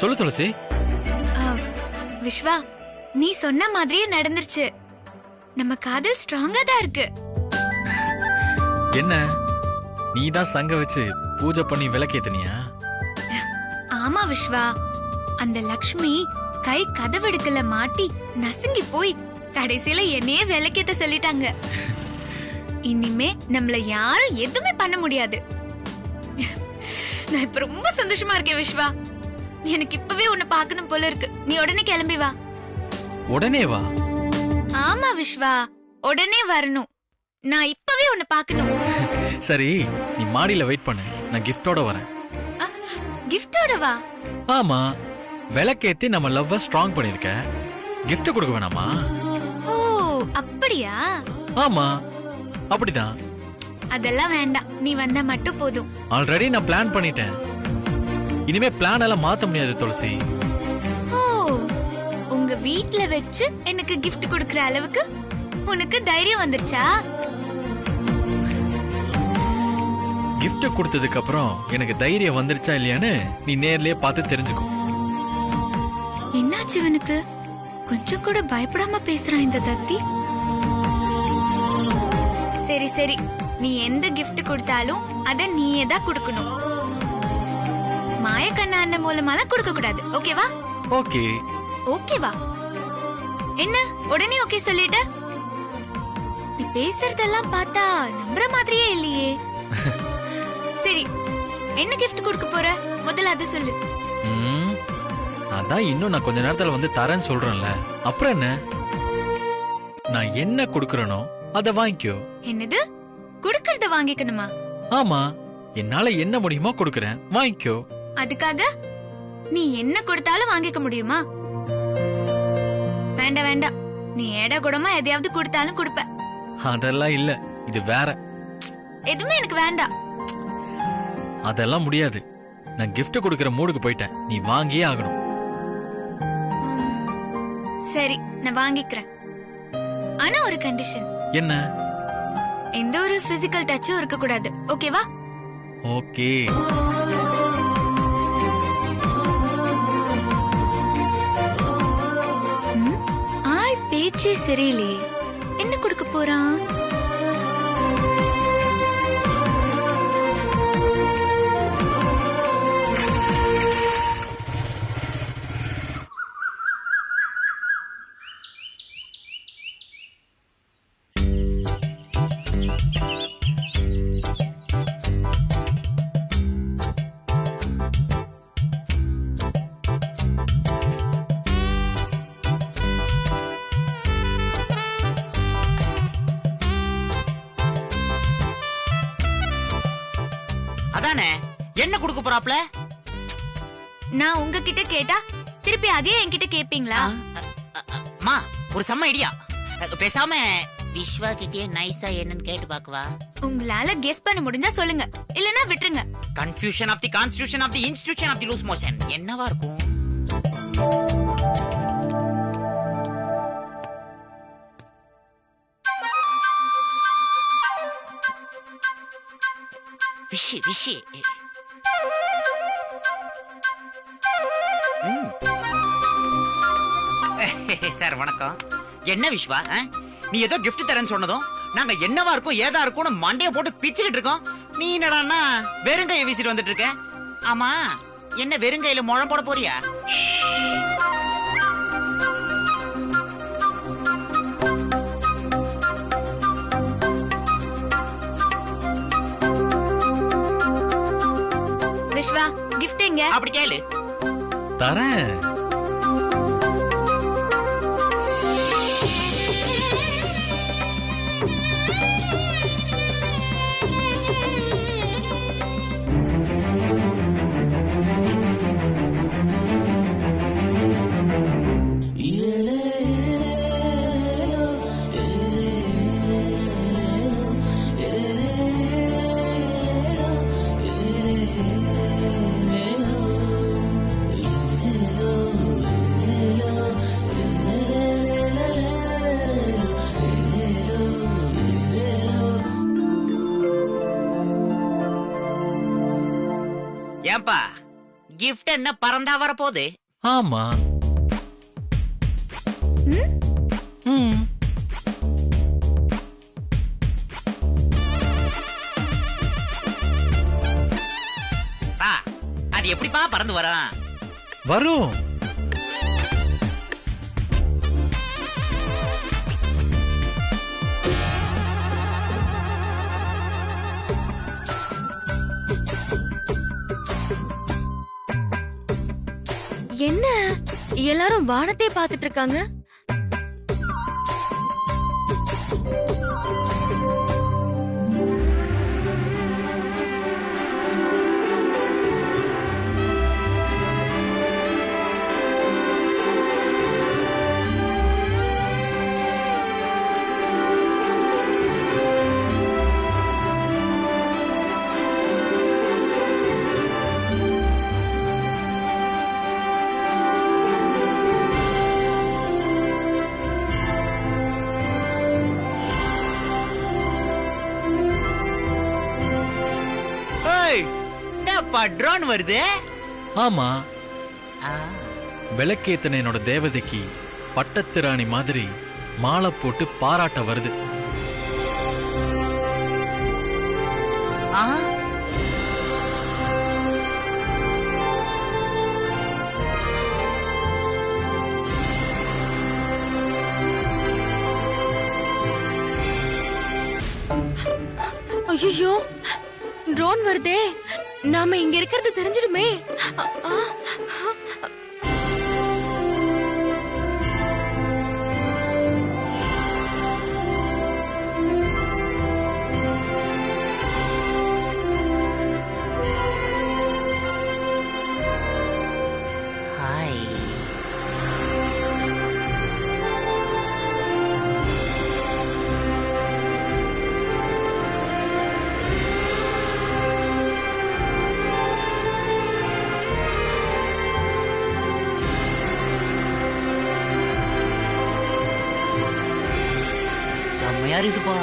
சொல்லு துளசி. விஸ்வா, நீ சொன்ன மாதிரியே நடந்துருச்சு. நம்ம காதல் ஸ்ட்ராங்கா தான் இருக்கு. என்ன, நீ தான் சங்க வச்சு பூஜை பண்ணி விளக்கேத்தனியா? ஆமா விஸ்வா, அந்த லக்ஷ்மி கை கதவெடுக்கல மாட்டி நசுங்கி போய் கடைசியில என்னையே விளக்கேத்த சொல்லிட்டாங்க. இனிமே நம்மள யாரும் எதுவுமே பண்ண முடியாது. நான் இப்ப ரொம்ப சந்தோஷமா இருக்கேன் விஸ்வா. எனக்கு இப்பவே உன்னை பார்க்கணும் போல இருக்கு. நீ உடனே கிளம்பி வா. உடனே வா? ஆமா விஸ்வா, உடனே வரணும். நான் இப்பவே உன்னை பார்க்கணும். சரி, நீ மாடியில வெயிட் பண்ணு, நான் கிஃப்டோட வரேன். கிஃப்டோட வா? ஆமா, விளக்கேத்தி நம்ம லவ்வ ஸ்ட்ராங் பண்ணிருக்க, கிஃப்ட் கொடுக்க வேணாமா? ஓ அப்படியா? ஆமா, அப்படிதான். அதெல்லாம் வேண்டாம், நீ வந்தா மட்டும் போதும். ஆல்ரெடி நான் பிளான் பண்ணிட்டேன். இனிமே பிளான் எல்லாம் மாத்த முடியாது துளசி. ஓ, உங்க வீட்ல வச்சு எனக்கு கிஃப்ட் கொடுக்கற அளவுக்கு உனக்கு தைரியம் வந்துருச்சா? கிஃப்ட் கொடுத்ததுக்கு அப்புறம் எனக்கு தைரியம் வந்துருச்சா இல்லையான்னு நீ நேர்லயே பார்த்து தெரிஞ்சுக்கோ. என்னாச்சு இவனுக்கு? கொஞ்சம் கூட பயப்படாம பேசுறான் இந்த தத்தி. சரி சரி, நீ எந்த கிஃப்ட் கொடுத்தாலும் அத நீயே தான் கொடுக்கணும். மாயக்கண்ணா அண்ணன் மூலமாலாம் கொடுக்க கூடாது. ஓகேவா? ஓகே. ஓகேவா? என்ன உடனே ஓகே சொல்லிட்ட? நீ பேசுறதெல்லாம் பார்த்தா நம்புற மாதிரியே இல்லையே. சரி, என்ன கிஃப்ட் கொடுக்க போற? முதல்ல அது சொல்லு. அதான் இன்னும் நான் கொஞ்ச நேரத்துல வந்து தரேன்னு சொல்றேன்ல, அப்புறம் என்ன? நான் என்ன கொடுக்கறனோ அத வாங்கிக்கோ. என்னது? கொடுக்கறத வாங்கிக்கணுமா? ஆமா, என்னால என்ன முடியுமோ கொடுக்கறேன், வாங்கிக்கோ. அதுக்காக நீ என்ன கொடுத்தாலும் வாங்கிக்க முடியுமா? வேண்டாம் வேண்டாம், நீ ஏடா கூடமா எதையாவது கொடுத்தாலும் கொடுப்ப. அதெல்லாம் இல்ல, இது வேற. எதுவுமே எனக்கு வேண்டாம். அதெல்லாம் முடியாது. நான் கிஃப்ட் கொடுக்கற மூடுக்கு போயிட்டேன், நீ வாங்கியே ஆகணும். சரி, நான் வாங்கிக்கிறேன். ஆனா ஒரு கண்டிஷன். என்ன? எந்த ஒரு பிசிக்கல் டச்சும் இருக்க கூடாது. ஓகேவா? ஓகே. ஆள் பேச்சே சரியில்லையே, என்ன கொடுக்க போறான்? அதானே, என்ன கொடுக்க போறாப்ல? நான் உங்ககிட்ட கேட்டா திருப்பி அதே என்கிட்ட கேப்பீங்களா? மா, ஒரு செம்ம ஐடியா. பேசாம விஸ்வா கிட்டே நைஸா என்னன்னு கேட்டு பாக்குவா. உங்களால கெஸ் பண்ண முடிஞ்சா சொல்லுங்க, இல்லனா விட்டுருங்க. Confusion of the constitution of the institution of the loose motion என்னவா இருக்கும்? Vichy Vichy. சார் வணக்கம். என்ன விஸ்வா, நீ ஏதோ கிஃப்ட் தரேன்னு சொன்னதும் நாங்க என்னவா இருக்கும் ஏதா இருக்கும்னு மண்டைய போட்டு பிச்சுக்கிட்டு இருக்கோம். நீ என்னடான்னா வெறுங்கையை வீசிட்டு வந்துட்டு இருக்க. ஆமா, என்ன வெறுங்கையில முழம் போட போறியா? விஸ்வா, கிஃப்ட் எங்க? அப்படி கேளு. தரேன். ஏன்பா, கிஃப்ட் என்ன பறந்தா வரப்போகுது? ஆமா. ம்? ம். பா, அது எப்படிப்பா பறந்து வரும்? வரும். என்ன எல்லாரும் வானத்தை பார்த்துட்டு இருக்காங்க? என்னப்பா ட்ரோன் வருது? ஆமா. விளக்கேத்தன என்னோட தேவதைக்கு பட்டத்து ராணி மாதிரி மாலை போட்டு பாராட்ட வருது. ஐயோ, ட்ரோன் வருதே. நாம இங்க இருக்கிறது தெரிஞ்சிடுமே. ஹாய். செம்மையா இருக்குப்பா.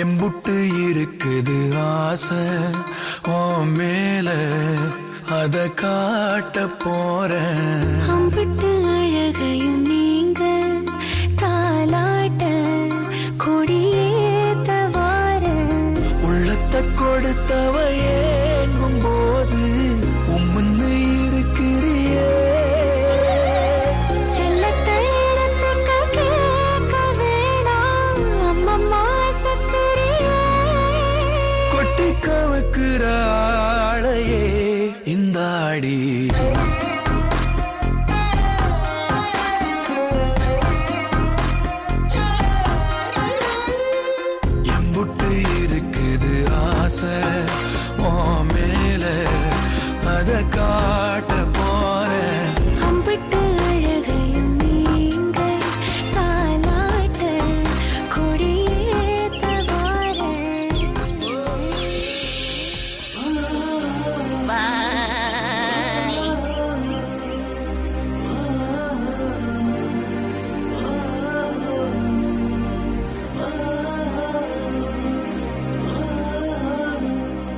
எம்புட்டு இருக்குது ஆசை உன் மேல, அத காட்ட போறேன். அம்பிட்டு அழகையும் நீங்க தாலாட்ட கொடியேத்த வார. உள்ளத்தை கொடுத்தவ ஏங்கும் போது உம்முன்னு இருக்கிறியே. செல்லத்தை இடத்துக்கு கேட்க வேணாம், அம்மம்மா சத்துரியே. கொட்டி கவுக்குற ஆளையே இந்த ஆடி. எம்புட்டு இருக்குது ஆசை உன் மேல, அத காட்ட போறேன். அம்பிட்டு அழகையும் நீங்க தாலாட்ட கொடியேத்த வார.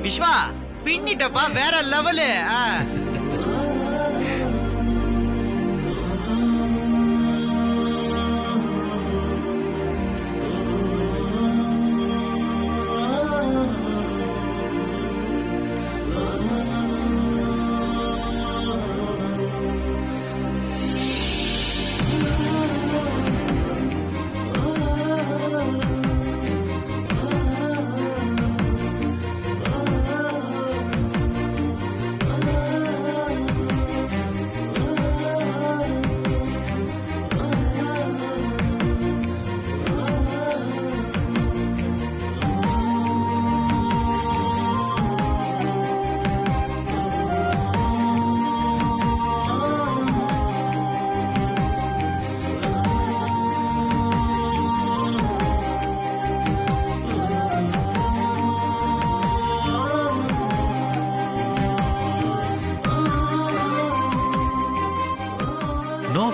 விஸ்வா பின்னிட்டப்பா, வேற லெவலு.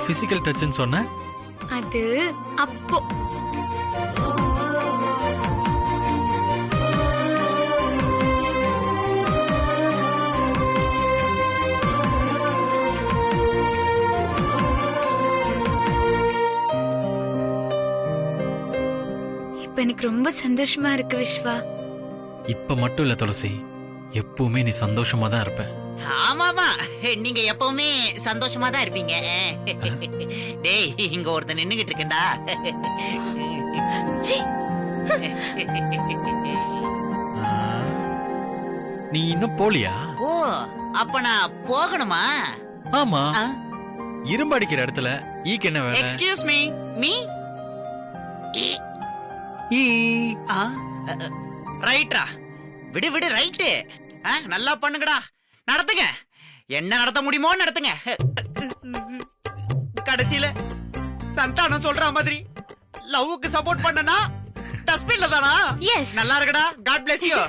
பிசிக்கல் டச்னு சொன்ன? அது அப்போ இப்ப எனக்கு ரொம்ப சந்தோஷமா இருக்கு விஸ்வா. இப்ப மட்டும் இல்ல துளசி, எப்பவுமே நீ சந்தோஷமா தான் இருப்ப. ஆமாமா, நீங்க எப்பவுமே சந்தோஷமா தான் இருப்பீங்க. டேய், இங்க ஒருத்தன் நின்னுகிட்டு இருக்கேன்டா. சீ, நீ இன்னும் போலியா? ஓ, அப்ப நான் போகணுமா? ஆமா, இரும்பு அடிக்கிற இடத்துல ஈக்கு என்ன வேலை? எக்ஸ்கியூஸ் மீ, மீ ஈ. ரைட்டா? விடு விடு, ரைட்டு. நல்லா பண்ணுங்கடா, நடத்துங்க. என்ன நடத்த முடியுமோ நடத்துங்க. கடைசியில சந்தானம் சொல்ற மாதிரி லவ்வுக்கு சப்போர்ட் பண்ணனா டஸ்ட்பின்ல தானா? Yes. நல்லா இருக்குடா. God bless you.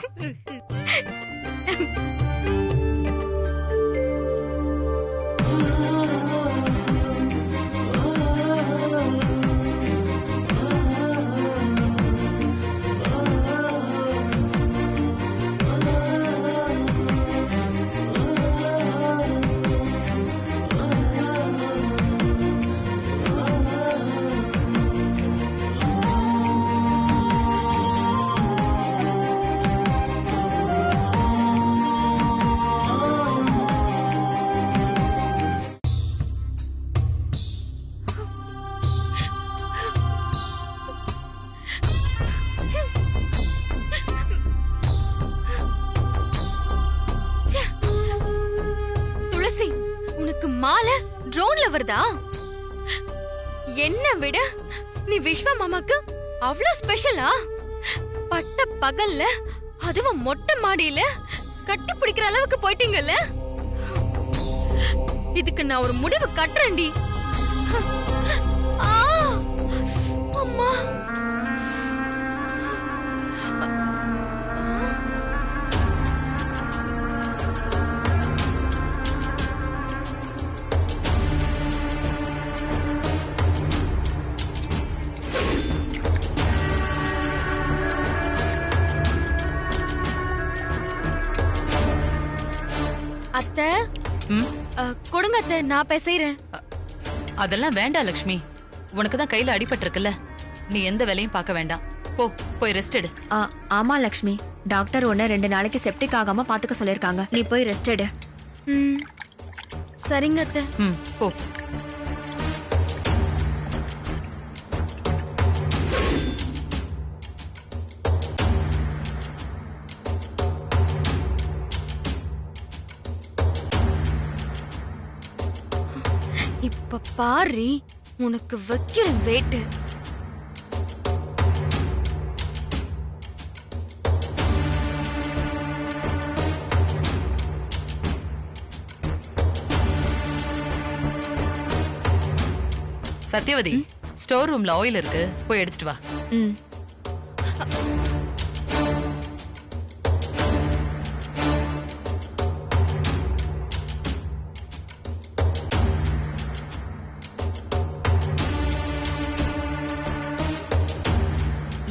துளசி, உனக்கு மாலை ட்ரோன்ல வருதா? என்ன விட நீ விஸ்வா மாமாக்கு அவ்வளவு ஸ்பெஷலா? பட்ட பகல்ல அதுவும் மொட்டை மாடியில கட்டி பிடிக்கிற அளவுக்கு போயிட்டீங்கல்ல. இதுக்கு நான் ஒரு முடிவு கட்டுறேன்டி. ஆ, அம்மா. அத்தை, கொடுங்க அத்தை, நான் பேசுறேன். அதெல்லாம் வேண்டாம் லக்ஷ்மி, உனக்கு தான் கையில அடிபட்டிருக்குல்ல, நீ எந்த வேலையும் பார்க்க வேண்டாம். போய் ரெஸ்ட் எடு. ஆமா லக்ஷ்மி, டாக்டர் உன்ன 2 நாளைக்கு செப்டிக் ஆகாம பாத்துக்க சொல்லிருக்காங்க. நீ போய் ரெஸ்ட் எடு. சரிங்க அத்தை. போ. இப்ப பாரு உனக்கு வைக்கிற வேட்டு. சத்யவதி, ஸ்டோர் ரூம்ல ஆயில் இருக்கு, போய் எடுத்துட்டு வா.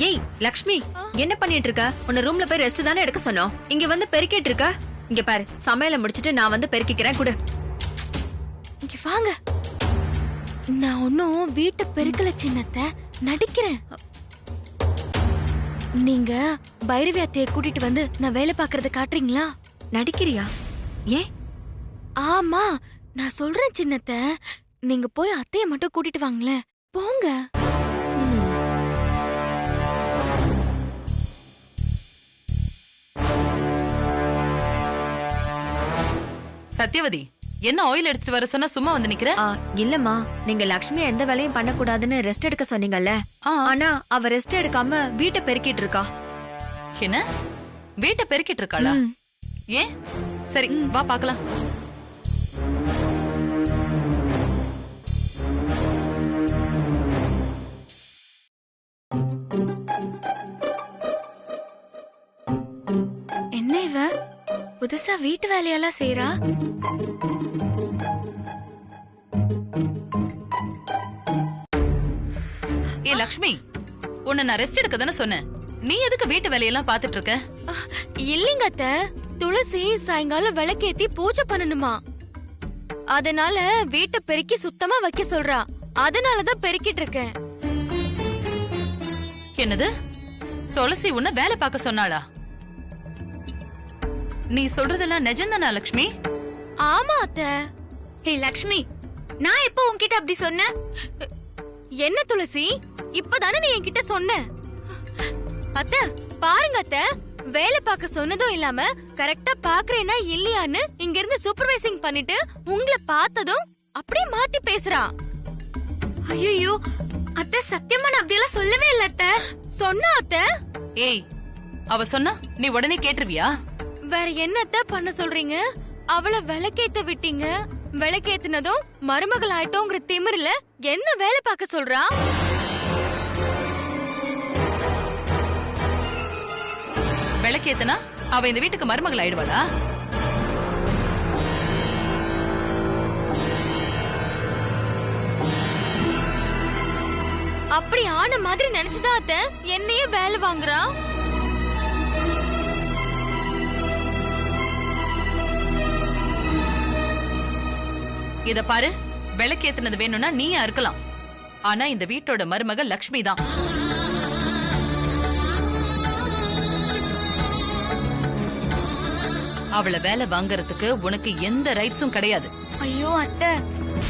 ஏய் லக்ஷ்மி, என்ன பண்ணிட்டு இருக்க? உன்ன ரூம்ல போய் ரெஸ்ட் தானே எடுக்க சொன்னோம். இங்க வந்து பெருக்கிட்டு இருக்க. இங்க பாரு, சமையலை முடிச்சிட்டு நான் வந்து பெருக்கிக்கிறேன். குடு. இங்க வாங்க. நான் ஒன்னும் வீட்டை பெருக்கல சின்னத்தை, நடிக்கிறேன். நீங்க பைரவி அத்தையை கூட்டிட்டு வந்து நான் வேலை பாக்குறத காட்டுறீங்களா? நடிக்கிறியா? ஏன்? ஆமா, நான் சொல்றேன் சின்னத்தை, நீங்க போய் அத்தைய மட்டும் கூட்டிட்டு வாங்களேன். போங்க. சத்யவதி, என்ன ஆயில் எடுத்துட்டு வர சொன்னா சும்மா வந்து நிக்கிற? இல்லம்மா, நீங்க லக்ஷ்மி எந்த வேலையும் பண்ண கூடாதுன்னு ரெஸ்ட் எடுக்க சொன்னீங்கல்ல. ஆனா அவ ரெஸ்ட் எடுக்காம வீட்டை பெருக்கிட்டு இருக்கா. என்ன, வீட்டை பெருக்கிட்டு இருக்காளா? ஏன்? சரி, வா பாக்கலாம். என்ன இவ புதுசா வீட்டு வேலையெல்லாம் செய்யறா? லக்ஷ்மி, உன்னை நான் ரெஸ்ட் எடுக்க தானே சொன்னேன். நீ எதுக்கு வீட்டு வேலையெல்லாம் பாத்துட்டு இருக்க? இல்லைங்க அத்தை, துளசி சாயங்காலம் விளக்கேத்தி பூஜை பண்ணணுமா. அதனால வீட்டை பெருக்கி சுத்தமா வைக்க சொல்றா. அதனாலதான் பெருக்கிட்டு இருக்கேன். என்னது, துளசி உன்னை வேலை பார்க்க சொன்னாளா? நீ சொல்றதெல்லாம் நிஜம்தானா லக்ஷ்மி? ஆமா அத்தை. ஹே லக்ஷ்மி, நான் எப்போ உன்கிட்ட அப்படி சொன்னேன்? என்ன துளசி, இப்பதானே நீ என்கிட்ட சொன்ன. அத்தை பாருங்க அத்தை, வேலை பார்க்க சொன்னதும் இல்லாம கரெக்டா பாக்குறேன்னா இல்லையான்னு இங்க இருந்து சூப்பர்வைசிங் பண்ணிட்டு உங்களை பார்த்ததும் அப்படியே மாத்தி பேசுறா. ஐயோ அத்தை, சத்தியமா நான் அப்படியெல்லாம் சொல்லவே இல்ல அத்தை. சொன்னா அத்தை. ஏய், அவ சொன்னா நீ உடனே கேட்டுருவியா? வேற என்னத்த பண்ண சொல்றீங்க? அவளை விளக்கேத்த விட்டீங்க. விளக்கேத்துனதும் மருமகள் ஆயிட்டோங்கிற திமிர்ல என்ன வேலை பார்க்க சொல்றா? விளக்கேத்தனா அவ இந்த வீட்டுக்கு மருமகள் ஆயிடுவாளா? அப்படி ஆன மாதிரி நினைச்சுதான் அத்தை என்னையே வேலை வாங்குறா. இத பாரு, விளக்கேத்துனது வேணும்னா நீயா இருக்கலாம். ஆனா இந்த வீட்டோட மருமக லக்ஷ்மி தான். அவளை வேலை வாங்குறதுக்கு உனக்கு எந்த ரைட்ஸும் கிடையாது. ஐயோ அத்தை,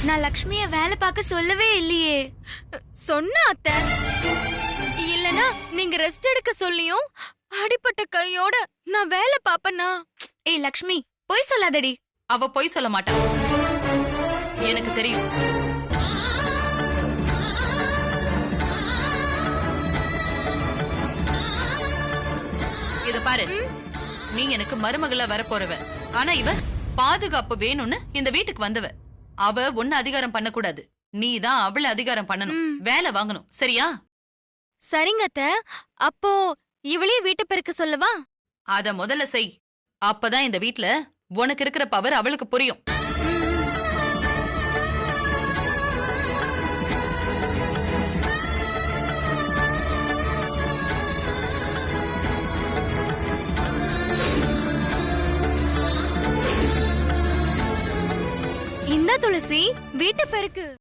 நான் லக்ஷ்மிய வேலை பார்க்க சொல்லவே இல்லையே. சொன்னா அத்தை. இல்லனா நீங்க ரெஸ்ட் எடுக்க சொல்லியும் அடிப்பட்ட கையோட நான் வேலை பாப்பனா? ஏய் லக்ஷ்மி, போய் சொல்லாதடி. அவ பொய் சொல்ல மாட்டா, எனக்கு தெரியும். இத பாரு, நீ எனக்கு மருமகளா வரப்போறவ. ஆனா இவ பாதுகாப்பு வேணும்னு இந்த வீட்டுக்கு வந்தவ. அவ ஒன்னு அதிகாரம் பண்ண கூடாது, நீ தான் அவளை அதிகாரம் பண்ணணும், வேலை வாங்கணும். சரியா? சரிங்க அத்தை. அப்போ இவளே வீட்டு பெருக்க சொல்லவா? அத முதல்ல செய். அப்பதான் இந்த வீட்ல உனக்கு இருக்கிற பவர் அவளுக்கு புரியும். இந்த துளசி வீட்டு பெருக்கு.